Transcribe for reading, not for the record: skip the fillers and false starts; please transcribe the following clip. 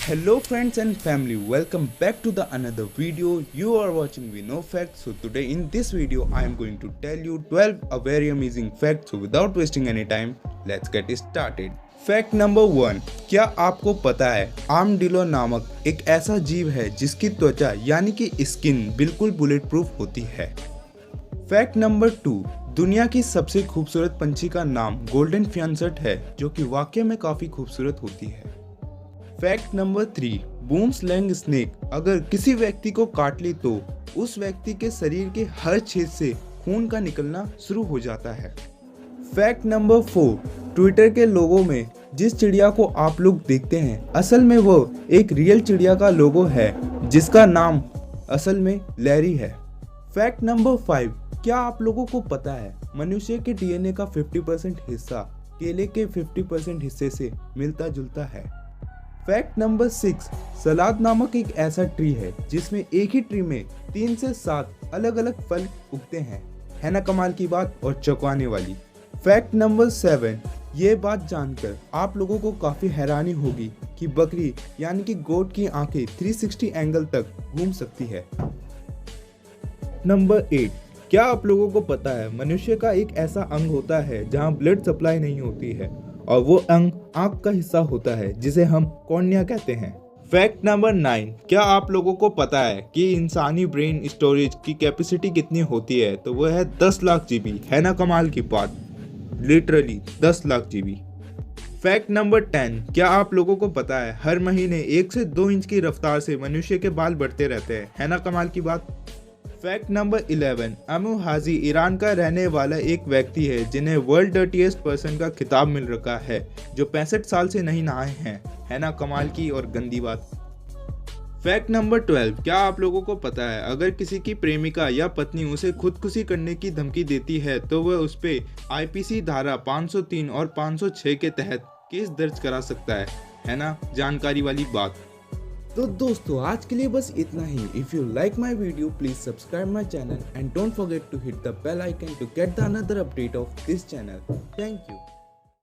Hello friends and family, welcome back to the another video. You are watching We Know Facts. So today in this video I am going to tell you 12 a very amazing facts. So without wasting any time, let's get started. Fact number 1, क्या आपको पता है armadillo नामक एक ऐसा जीव है जिसकी त्वचा यानी कि स्किन बिल्कुल बुलेट प्रूफ होती है। फैक्ट नंबर 2, दुनिया की सबसे खूबसूरत पंछी का नाम गोल्डन फियानसेट है जो कि वाकई में काफी खूबसूरत होती है। Fact number 3, boom slang snake अगर किसी व्यक्ति को काट ली तो उस व्यक्ति के शरीर के हर छेद से खून का निकलना शुरू हो जाता है। फैक्ट नंबर 4, ट्विटर के लोगो में जिस चिड़िया को आप लोग देखते हैं असल में वो एक रियल चिड़िया का लोगो है जिसका नाम असल में लैरी है। फैक्ट नंबर 5, क्या आप लोगों को पता है मनुष्य के डीएनए का 50% हिस्सा केले के 50% हिस्से से मिलता जुलता है। फैक्ट नंबर 6, सलाद नामक एक ऐसा ट्री है जिसमें एक ही ट्री में 3 से 7 अलग अलग फल उगते हैं। है ना कमाल की बात और चौंकाने वाली। फैक्ट नंबर 7, ये बात जानकर आप लोगों को काफी हैरानी होगी कि बकरी यानी कि गोट की आंखें 360 एंगल तक घूम सकती है। नंबर 8, क्या आप लोगों को पता है मनुष्य का एक ऐसा अंग होता है जहां ब्लड सप्लाई नहीं होती है और वो अंग आंख का हिस्सा होता है जिसे हम कॉर्निया कहते हैं। फैक्ट नंबर 9, क्या आप लोगों को पता है कि इंसानी ब्रेन स्टोरेज की कैपेसिटी कितनी होती है? तो वो है 10 लाख जीबी। है ना कमाल की बात, literally 10 lakh GB. Fact number 10, क्या आप लोगों को पता है हर महीने 1 से 2 इंच की रफ्तार से मनुष्य के बाल बढ़ते रहते हैं? है ना कमाल की बात। फैक्ट नंबर 11, अमू हाजी ईरान का रहने वाला एक व्यक्ति है जिन्हें वर्ल्ड डर्टीएस्ट पर्सन का खिताब मिल रखा है जो 65 साल से नहीं नहाए हैं। है ना कमाल की और गंदी बात। फैक्ट नंबर 12, क्या आप लोगों को पता है अगर किसी की प्रेमिका या पत्नी उसे खुदकुशी करने की धमकी देती है तो वह उस पे आईपीसी धारा 503 और 506 के तहत केस दर्ज करा सकता है। है ना जानकारी वाली बात। तो दोस्तों आज के लिए बस इतना ही। If you like my video please subscribe my channel and don't forget to hit the bell icon to get the another update of this channel. Thank you.